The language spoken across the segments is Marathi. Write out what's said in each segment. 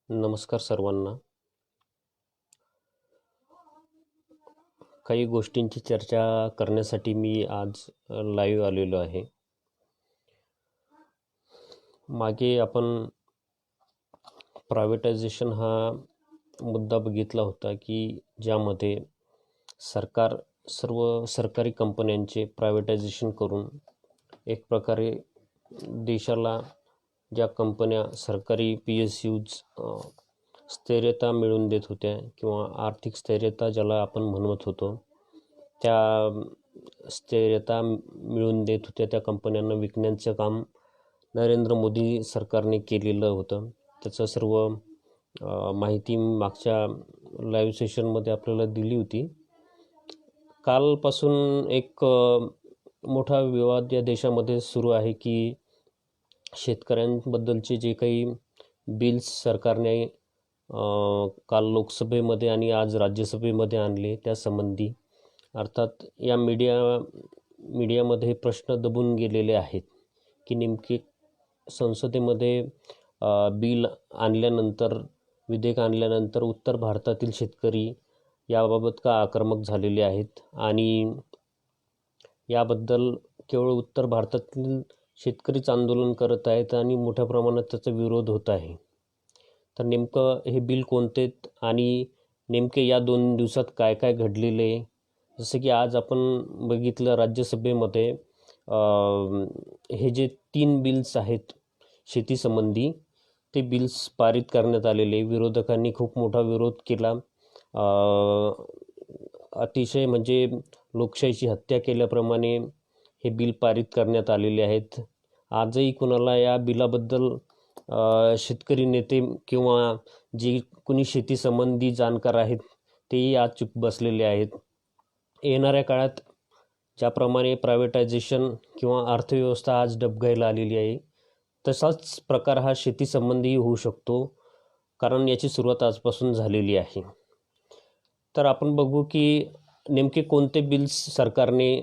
नमस्कार सर्वांना. काही गोष्टींची चर्चा करण्यासाठी मी आज लाईव्ह आलेलो आहे. मागे आपण प्रायव्हेटायझेशन हा मुद्दा बघितला होता की ज्यामध्ये सरकार सर्व सरकारी कंपन्यांचे प्रायव्हेटायझेशन करून एक प्रकारे देशाला ज्या कंपन्या सरकारी PSUज स्थैर्यता मिळवून देत होत्या किंवा आर्थिक स्थैर्यता ज्याला आपण म्हणत होतो, त्या स्थैर्यता मिळवून देत होत्या त्या कंपन्यांना विकण्याचं काम नरेंद्र मोदी सरकारने केलेलं होतं. त्याचं सर्व माहिती मागच्या लाईव्ह सेशनमध्ये आपल्याला दिली होती. कालपासून एक मोठा विवाद या देशामध्ये सुरू आहे की शेतकऱ्यांबद्दलचे जे काही बिल्स सरकारने काल लोकसभेमध्ये आणि आज राज्यसभेमध्ये आणले त्यासंबंधी अर्थात या मीडियामध्ये प्रश्न दबून गेलेले आहेत की नेमके संसदेमध्ये बिल आणल्यानंतर विधेयक आणल्यानंतर उत्तर भारतातील शेतकरी याबाबत का आक्रमक झालेले आहेत आणि याबद्दल केवळ उत्तर भारतातील शेतकरीच आंदोलन करत आहेत आणि मोठ्या प्रमाणात त्याचा विरोध होत आहे. तर नेमकं हे बिल कोणते आणि नेमके या 2 दिवसात काय काय घडलेले आहे. जसं की आज आपण बघितलं राज्यसभेमध्ये हे जे 3 बिल्स आहेत शेतीसंबंधी ते बिल्स पारित करण्यात आलेले. विरोधकांनी खूप मोठा विरोध केला. अतिशय म्हणजे लोकशाहीची हत्या केल्याप्रमाणे हे बिल पारित करण्यात आलेले आहेत. आजही कुणाला या बिलाबद्दल शेतकरी नेते किंवा जे कुणी शेतीसंबंधी जाणकार आहेत तेही आज चूप बसलेले आहेत. येणाऱ्या काळात ज्याप्रमाणे प्रायव्हेटायझेशन किंवा अर्थव्यवस्था आज डबघाईला आलेली आहे तसाच प्रकार हा शेतीसंबंधी होऊ शकतो, कारण याची सुरुवात आजपासून झालेली आहे. तर आपण बघू की नेमके कोणते बिल्स सरकारने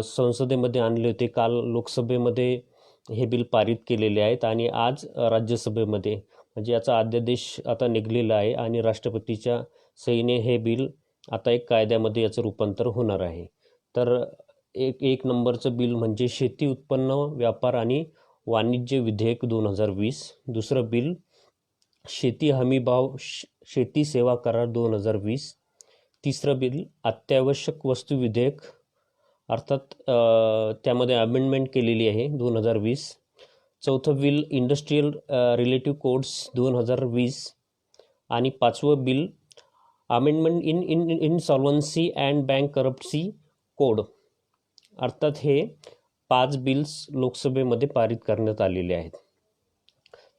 संसदेमध्ये आणले होते. काल लोकसभेमध्ये हे बिल पारित केलेले आहेत आणि आज राज्यसभेमध्ये म्हणजे याचा अध्यादेश आता निघलेला आहे आणि राष्ट्रपतीच्या सहीने हे बिल आता एक कायद्यामध्ये याचं रूपांतर होणार आहे. तर एक नंबरचं बिल म्हणजे शेती उत्पन्न व्यापार आणि वाणिज्य विधेयक 2020. दुसरं बिल शेती हमीभाव शेती सेवा करार 2020. तिसरं बिल अत्यावश्यक वस्तू विधेयक अर्थात त्यामध्ये अमेंडमेंट केलेली आहे 2020. चौथं बिल इंडस्ट्रीयल रिलेटिव्ह कोड्स 2020 आणि 5वं bill amendment in insolvency and bankruptcy code. अर्थात हे 5 बिल्स लोकसभेमध्ये पारित करण्यात आलेले आहेत.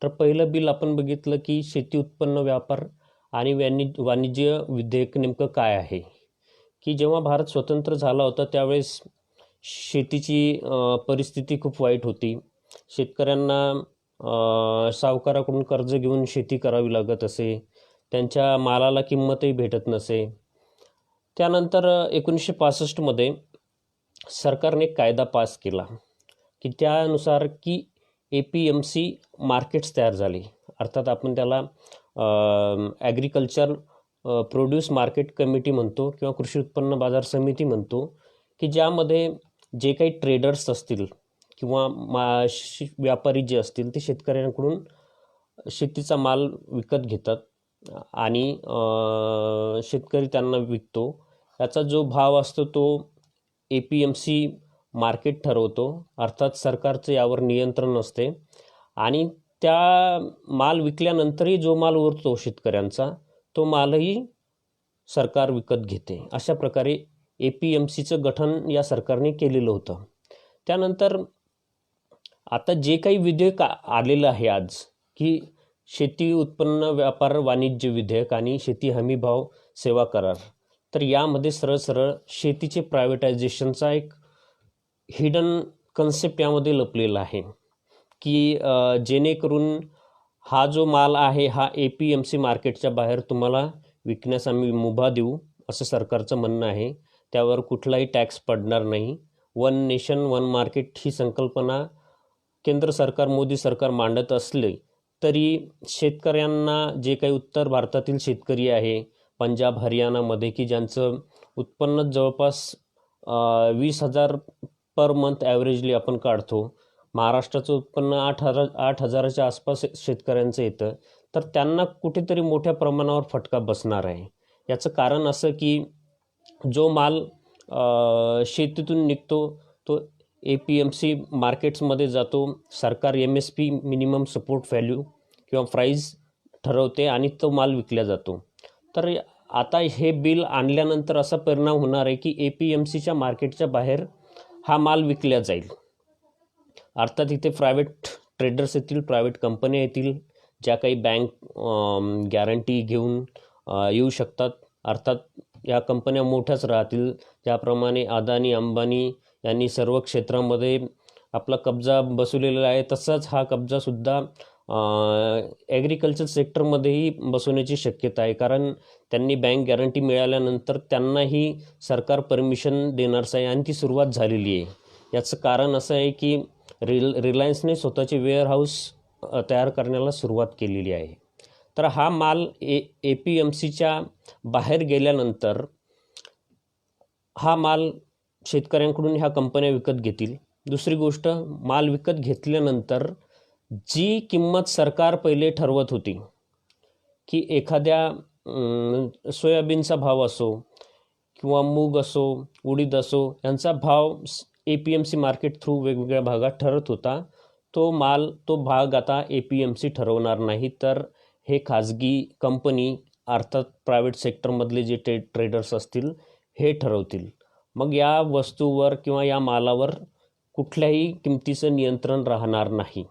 तर पहिलं बिल आपण बघितलं की शेती उत्पन्न व्यापार आणि वाणिज्य विधेयक नेमकं काय आहे की जेव्हा भारत स्वतंत्र झाला होता त्यावेळेस शेतीची परिस्थिती खूप वाईट होती. शेतकऱ्यांना सावकाराकडून कर्ज घेऊन शेती करावी लागत असे. त्यांच्या मालाला किंमतही भेटत नसे. त्यानंतर 1965मध्ये सरकारने एक कायदा पास केला की त्यानुसार की APMC मार्केट्स तयार झाले. अर्थात आपण त्याला ॲग्रिकल्चर प्रोड्यूस मार्केट कमिटी म्हणतो किंवा कृषी उत्पन्न बाजार समिती म्हणतो की ज्यामध्ये जे काही ट्रेडर्स असतील किंवा व्यापारी जे असतील ते शेतकऱ्यांकडून शेतीचा माल विकत घेतात आणि शेतकरी त्यांना विकतो. याचा जो भाव असतो तो APMC मार्केट ठरवतो. अर्थात सरकारचं यावर नियंत्रण असते आणि त्या माल विकल्यानंतरही जो माल उरतो शेतकऱ्यांचा तो मालही सरकार विकत घेते. अशा प्रकारे APMCचं गठन या सरकारने केलेलं होतं. त्यानंतर आता जे काही विधेयक आलेलं आहे आज की शेती उत्पन्न व्यापार वाणिज्य विधेयक आणि शेती हमीभाव सेवा करार, तर यामध्ये सरळ शेतीचे प्रायव्हेटायझेशनचा एक हिडन कन्सेप्ट यामध्ये लपलेला आहे की जेणेकरून हा जो माल आहे हा APMC मार्केटच्या बाहेर तुम्हाला विकण्यास आम्ही मुभा देऊ असं सरकारचं म्हणणं आहे. त्यावर कुठलाही टॅक्स पडणार नाही. वन नेशन वन मार्केट ही संकल्पना केंद्र सरकार मोदी सरकार मांडत असले तरी शेतकऱ्यांना, जे काही उत्तर भारतातील शेतकरी आहे पंजाब हरियाणामध्ये, की ज्यांचं उत्पन्न जवळपास 20,000 पर मंथ ॲव्हरेजली आपण काढतो, महाराष्ट्राचं उत्पन्न 8,000च्या आसपास शेतकऱ्यांचं येतं, तर त्यांना कुठेतरी मोठ्या प्रमाणावर फटका बसणार आहे. याचं कारण असं की जो माल शेतीतून निघतो तो APMC मार्केट्समध्ये जातो, सरकार MSP मिनिमम सपोर्ट व्हॅल्यू किंवा प्राईस ठरवते आणि तो माल विकला जातो. तर आता हे बिल आणल्यानंतर असा परिणाम होणार आहे की APMCच्या मार्केटच्या बाहेर हा माल विकला जाईल. अर्थात इथे प्रायव्हेट ट्रेडर्स येतील, प्रायव्हेट कंपन्या येतील, ज्या काही बँक गॅरंटी घेऊन येऊ शकतात. अर्थात या कंपन्या मोठ्याच राहतील, ज्याप्रमाणे अदानी अंबानी यांनी सर्व क्षेत्रामध्ये आपला कब्जा बसवलेला आहे, तसाच हा कब्जासुद्धा ॲग्रिकल्चर सेक्टरमध्येही बसवण्याची शक्यता आहे. कारण त्यांनी बँक गॅरंटी मिळाल्यानंतर त्यांनाही सरकार परमिशन देणारच आहे आणि ती सुरुवात झालेली आहे. याचं कारण असं आहे की रिलायन्सने स्वतःचे वेअरहाऊस तयार करण्याला सुरुवात केलेली आहे. तर हा माल APMCच्या बाहेर गेल्यानंतर हा माल शेतकऱ्यांकडून ह्या कंपन्या विकत घेतील. दुसरी गोष्ट, माल विकत घेतल्यानंतर जी किंमत सरकार पहिले ठरवत होती की एखाद्या सोयाबीनचा भाव असो किंवा मूग असो, उडीद असो, यांचा भाव APMC मार्केट थ्रू वेगवेगळ्या भागात ठरत होता, तो भाग आता APMC ठरवणार नाही, तर हे खाजगी कंपनी अर्थात प्रायव्हेट सेक्टरमधले जे ट्रेडर्स असतील हे ठरवतील. मग या वस्तूवर किंवा या मालावर कुठल्याही किमतीचं नियंत्रण राहणार नाही.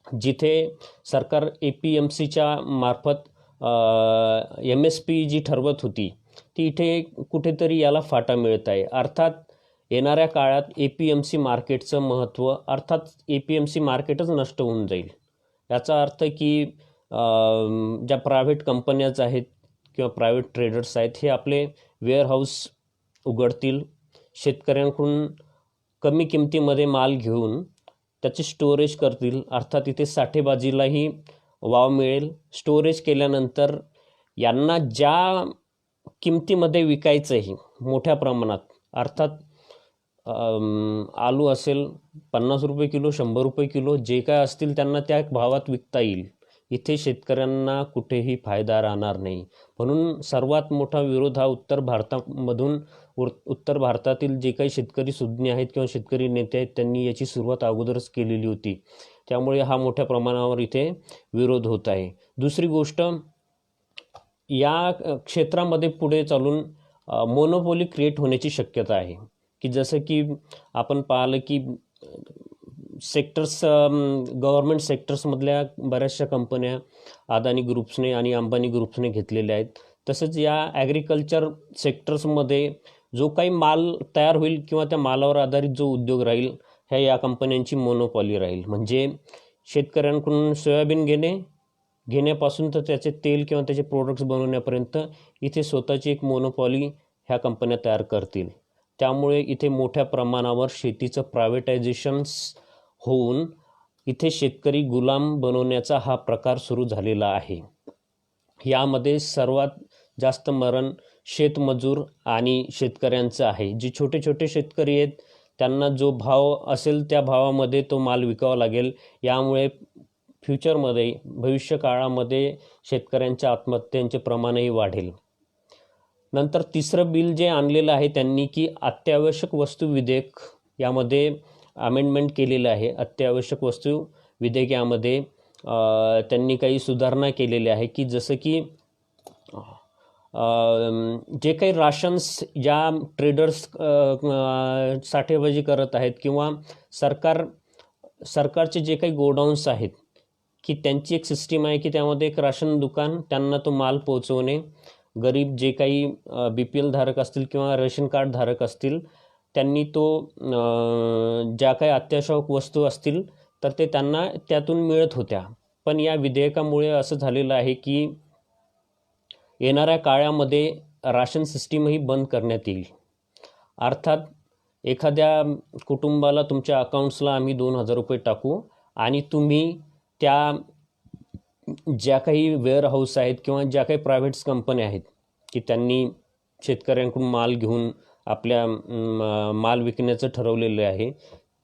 जिथे सरकार APMCच्या मार्फत MSP जी ठरवत होती, ती इथे कुठेतरी याला फाटा मिळत आहे. अर्थात येणाऱ्या काळात APMC मार्केटचं महत्त्व, अर्थात APMC मार्केटच नष्ट होऊन जाईल. याचा अर्थ की ज्या प्रायव्हेट कंपन्याज आहेत किंवा प्रायव्हेट ट्रेडर्स आहेत, हे आपले वेअरहाऊस उघडतील, शेतकऱ्यांकडून कमी किमतीमध्ये माल घेऊन त्याचे स्टोरेज करतील. अर्थात इथे साठेबाजीलाही वाव मिळेल. स्टोरेज केल्यानंतर यांना ज्या किमतीमध्ये विकायचं आहे मोठ्या प्रमाणात, अर्थात आलू असेल 50 रुपये किलो, 100 रुपये किलो, जे काय असतील त्यांना त्या भावात विकता येईल. इथे शेतकऱ्यांना कुठेही फायदा राहणार नाही. म्हणून सर्वात मोठा विरोध हा उत्तर भारतातील जे काही शेतकरी सुज्ञ आहेत किंवा शेतकरी नेते आहेत, त्यांनी याची सुरुवात अगोदरच केलेली होती. त्यामुळे हा मोठ्या प्रमाणावर इथे विरोध होत आहे. दुसरी गोष्ट, या क्षेत्रामध्ये पुढे चालून मोनोपोली क्रिएट होण्याची शक्यता आहे. की जसं की आपण पाहिलं की सेक्टर्स, गव्हर्नमेंट सेक्टर्समधल्या बऱ्याचशा कंपन्या अदानी ग्रुप्सने आणि अंबानी ग्रुप्सने घेतलेल्या आहेत. तसंच या ॲग्रिकल्चर सेक्टर्समध्ये जो काही माल तयार होईल किंवा त्या मालावर आधारित जो उद्योग राहील, या कंपन्यांची मोनोपॉली राहील. म्हणजे शेतकऱ्यांकडून सोयाबीन घेण्यापासून तर त्याचे तेल किंवा त्याचे प्रोडक्ट्स बनवण्यापर्यंत इथे स्वतःची एक मोनोपॉली ह्या कंपन्या तयार करतील. त्यामुळे इथे मोठ्या प्रमाणावर शेतीचं प्रायव्हेटायझेशन्स होऊन इथे शेतकरी गुलाम बनवण्याचा हा प्रकार सुरू झालेला आहे. यामध्ये सर्वात जास्त मरण शेतमजूर आणि शेतकऱ्यांचं आहे. जे छोटे छोटे शेतकरी आहेत त्यांना जो भाव असेल त्या भावामध्ये तो माल विकावा लागेल. यामुळे फ्युचरमध्ये, भविष्य काळामध्ये शेतकऱ्यांच्या आत्महत्यांचे प्रमाणही वाढेल. नंतर तिसरं बिल जे आणलेलं आहे त्यांनी, की अत्यावश्यक वस्तू विधेयक, यामध्ये अमेंडमेंट केलेलं आहे. अत्यावश्यक वस्तू विधेयक यामध्ये त्यांनी काही सुधारणा केलेल्या आहे. की जसं की जे काही राशन्स ज्या ट्रेडर्स साठेबाजी करत आहेत किंवा सरकारचे जे काही गोडाऊन्स आहेत, की त्यांची एक सिस्टीम आहे की त्यामध्ये एक राशन दुकान, त्यांना तो माल पोहोचवणे. गरीब जे काही BPL धारक असतील किंवा रेशन कार्ड धारक असतील, त्यांनी तो ज्या काही अत्यावश्यक वस्तू असतील तर ते त्यांना त्यातून मिळत होत्या. पण या विधेयकामुळे असं झालेलं आहे की येणाऱ्या काळामध्ये राशन सिस्टीमही बंद करण्यात येईल. अर्थात एखाद्या कुटुंबाला तुमच्या अकाउंट्सला आम्ही 2,000 रुपये टाकू आणि तुम्ही त्या ज्या काही वेअरहाऊस आहेत किंवा ज्या काही प्रायव्हेट्स कंपन्या आहेत की त्यांनी शेतकऱ्यांकडून माल घेऊन आपल्या माल विकण्याचं ठरवलेलं आहे,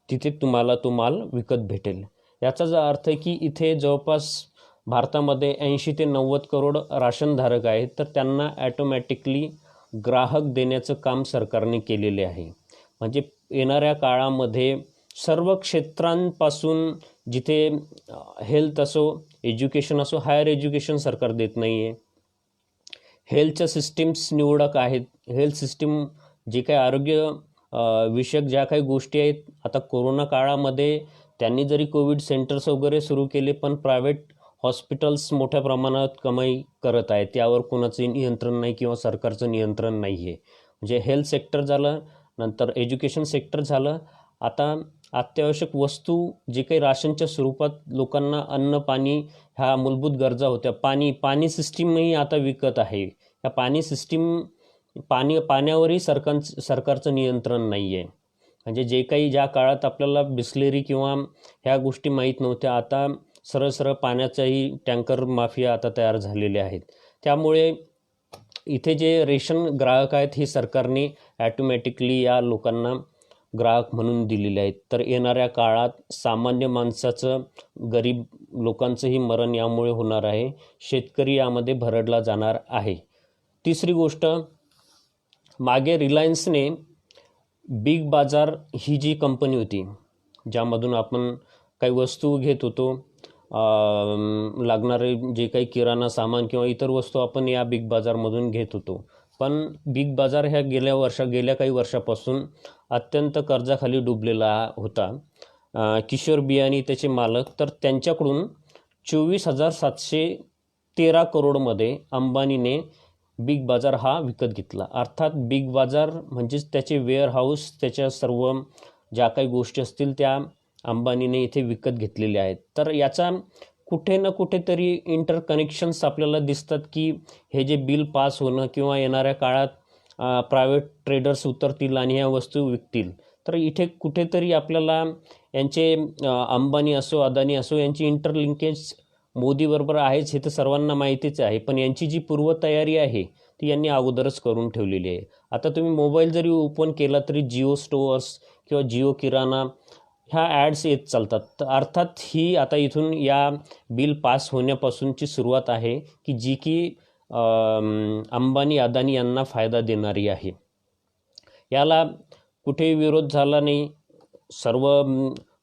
तिथे तुम्हाला तो माल विकत भेटेल. याचा जो अर्थ आहे की इथे जवळपास भारतामध्ये 80 ते 90 करोड राशनधारक आहेत, तर त्यांना ॲटोमॅटिकली ग्राहक देण्याचं काम सरकारने केलेले आहे. म्हणजे येणाऱ्या काळामध्ये सर्व क्षेत्रांपासून जिथे हेल्थ असो, एज्युकेशन असो, हायर एज्युकेशन सरकार देत नाही आहे. हेल्थच्या सिस्टीम्स निवडक आहेत. हेल्थ सिस्टीम जे काही आरोग्य विषयक ज्या काही गोष्टी आहेत, आता कोरोना काळामध्ये त्यांनी जरी कोविड सेंटर्स वगैरे सुरू केले, पण प्रायव्हेट हॉस्पिटल्स मोठ्या प्रमाणात कमाई करत आहेत. त्यावर कोणाचं नियंत्रण नाही किंवा सरकारचं नियंत्रण नाही आहे. म्हणजे हेल्थ सेक्टर झालं, नंतर एज्युकेशन सेक्टर झालं. आता अत्यावश्यक वस्तू जे काही राशनच्या स्वरूपात लोकांना अन्न, पाणी ह्या मूलभूत गरजा होत्या. पाणी सिस्टीमही आता विकत आहे. या पाणी सिस्टीम पाण्यावरही सरकारचं नियंत्रण नाही आहे. म्हणजे जे काही ज्या काळात आपल्याला बिस्लेरी किंवा ह्या गोष्टी माहीत नव्हत्या, आता सरळ पाण्याचाही टँकर माफिया आता तयार झालेले आहेत. त्यामुळे इथे जे रेशन ग्राहक आहेत हे सरकारने ॲटोमॅटिकली या लोकांना ग्राहक म्हणून दिलेले आहेत. तर येणाऱ्या काळात सामान्य माणसाचं, गरीब लोकांचंही मरण यामुळे होणार आहे. शेतकरी यामध्ये भरडला जाणार आहे. तिसरी गोष्ट, मागे रिलायन्सने बिग बाजार ही जी कंपनी होती, ज्यामधून आपण काही वस्तू घेत होतो, लागणारे जे काही किराणा सामान किंवा इतर वस्तू आपण या बिग बाजारमधून घेत होतो. पण बिग बाजार ह्या गेल्या काही वर्षापासून अत्यंत कर्जाखाली डुबलेला होता. किशोर बियाणी त्याचे मालक, तर त्यांच्याकडून 24,713 करोडमध्ये अंबानीने बिग बाजार हा विकत घेतला. अर्थात बिग बाजार म्हणजेच त्याचे वेअरहाऊस, त्याच्या सर्व ज्या काही गोष्टी असतील त्या अंबानीने इथे विकत घेतलेल्या आहेत. तर याचा कुठे ना कुठेतरी इंटरकनेक्शन्स आपल्याला दिसतात की हे जे बिल पास होणं किंवा येणाऱ्या काळात प्रायव्हेट ट्रेडर्स उतरतील आणि ह्या वस्तू विकतील, तर इथे कुठेतरी आपल्याला यांचे अंबानी असो, अदानी असो, यांची इंटरलिंकेज मोदीबरोबर आहेच, हे तर सर्वांना माहितीच आहे. पण यांची जी पूर्वतयारी आहे ती यांनी अगोदरच करून ठेवलेली आहे. आता तुम्ही मोबाईल जरी ओपन केला तरी जिओ स्टोअर्स किंवा जिओ किराणा ह्या ॲड्स येत चालतात. तर अर्थात ही आता इथून या बिल पास होण्यापासूनची सुरुवात आहे की जी की अंबानी, अदानी यांना फायदा देणारी आहे. याला कुठेही विरोध झाला नाही. सर्व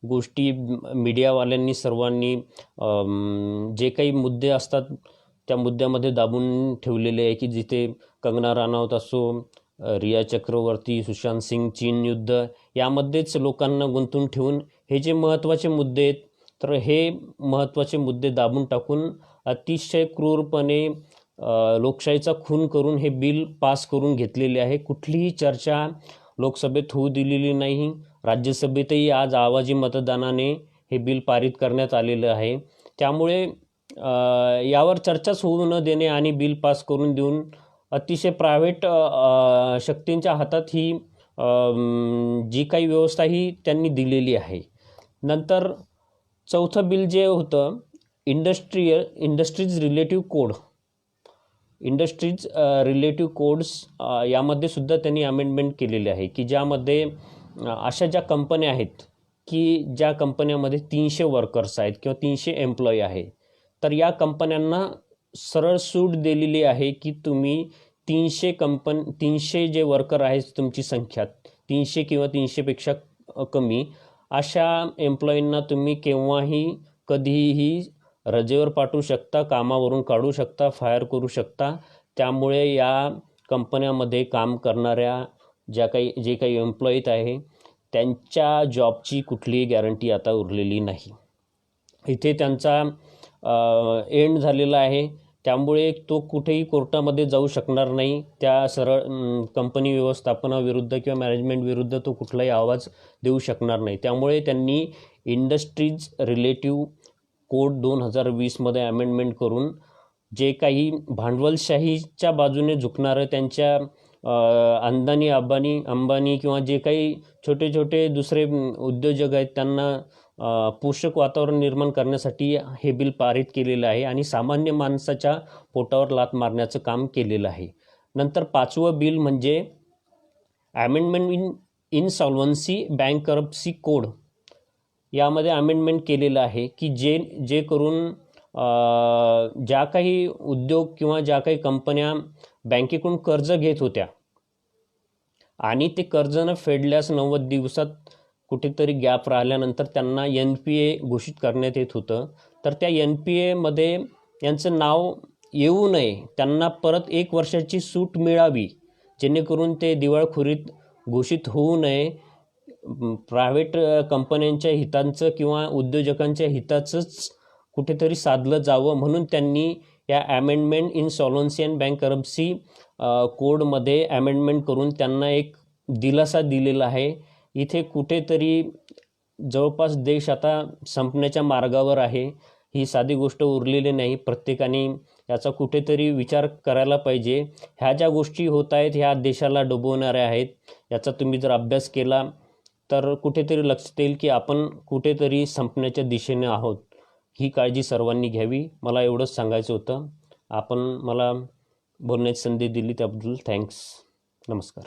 गोष्टी मीडियावाल्यांनी सर्वांनी जे काही मुद्दे असतात त्या मुद्द्यामध्ये दाबून ठेवलेले आहे की जिथे कंगना राणावत असो, रिया चक्रवर्ती, सुशांत सिंग, चीन युद्ध यामध्येच लोकांना गुंतून ठेवून हे जे महत्त्वाचे मुद्दे आहेत, तर हे महत्त्वाचे मुद्दे दाबून टाकून अतिशय क्रूरपणे लोकशाहीचा खून करून हे बिल पास करून घेतलेले आहे. कुठलीही चर्चा लोकसभेत होऊ दिलेली नाही. राज्यसभेतही आज आवाजी मतदानाने हे बिल पारित करण्यात आलेलं आहे. त्यामुळे यावर चर्चाच होऊ न देणे आणि बिल पास करून देऊन अतिशय प्रायव्हेट शक्तींच्या हातात ही जी काही व्यवस्था ही त्यांनी दिलेली आहे. नंतर चौथं बिल जे होतं इंडस्ट्रीज रिलेटिव्ह कोड्स, यामध्ये सुद्धा त्यांनी अमेंडमेंट केलेले आहे की ज्यामध्ये अशा ज्या कंपन्या आहेत की ज्या कंपन्यामध्ये 300 वर्कर्स आहेत किंवा 300 एम्प्लॉई आहे, तर या कंपन्यांना सरळ सूट दिलेली आहे की तुम्ही 300 जे वर्कर आहेत, तुमची संख्या 300 किंवा 300पेक्षा कमी अशा एम्प्लॉईंना तुम्ही केव्हाही कधीही रजेवर पाठवू शकता, कामावरून काढू शकता, फायर करू शकता. त्यामुळे या कंपन्यामध्ये काम करणाऱ्या जे काही एम्प्लॉईज आहे त्यांच्या जॉबची कुठलीही गॅरंटी आता उरलेली नाही. इथे त्यांचा एंड झालेला आहे. त्यामुळे तो कुठेही कोर्टामध्ये जाऊ शकणार नाही. त्या सरळ कंपनी व्यवस्थापनाविरुद्ध किंवा मॅनेजमेंट विरुद्ध तो कुठलाही आवाज देऊ शकणार नाही. त्यामुळे त्यांनी इंडस्ट्रीज रिलेटिव्ह कोड 2020मध्ये अमेंडमेंट करून जे काही भांडवलशाहीच्या बाजूने झुकणारं त्यांच्या अंबानी किंवा जे काही छोटे दुसरे उद्योजक आहेत त्यांना पोषक वातावरण निर्माण करण्यासाठी हे बिल पारित केलेलं आहे आणि सामान्य माणसाच्या पोटावर लाथ मारण्याचं काम केलेलं आहे. नंतर 5वं बिल म्हणजे अमेंडमेंट इन सॉल्व्हन्सी बँकरप्सी कोड. यामध्ये अमेंडमेंट केलेलं आहे की जे करून ज्या काही उद्योग किंवा ज्या काही कंपन्या बँकेकडून कर्ज घेत होत्या आणि ते कर्ज न फेडल्यास 90 दिवसात कुठेतरी गॅप राहिल्यानंतर त्यांना NPA घोषित करण्यात येत होतं, तर त्या NPAमध्ये यांचं नाव येऊ नये, त्यांना परत 1 वर्षाची सूट मिळावी, जेणेकरून ते दिवाळखोरीत घोषित होऊ नये. प्रायव्हेट कंपन्यांच्या हितांचं किंवा उद्योजकांच्या हिताचंच कुठेतरी साधलं जावं म्हणून त्यांनी या अमेंडमेंट इन सॉल्व्हन्सी अँड बँकरप्सी कोडमध्ये अमेंडमेंट करून त्यांना एक दिलासा दिलेला आहे. इथे कुठेतरी जवळपास देश आता संपण्याच्या मार्गावर आहे. ही साधी गोष्ट उरलेली नाही. प्रत्येकाने याचा कुठेतरी विचार करायला पाहिजे. ह्या ज्या गोष्टी होत आहेत ह्या देशाला डुबवणाऱ्या आहेत. याचा तुम्ही जर अभ्यास केला तर कुठेतरी लक्षात येईल की आपण कुठेतरी संपण्याच्या दिशेने आहोत. ही काळजी सर्वांनी घ्यावी. मला एवढंच सांगायचं होतं. आपण मला बोलण्याची संधी दिली त्याबद्दल थँक्स. नमस्कार.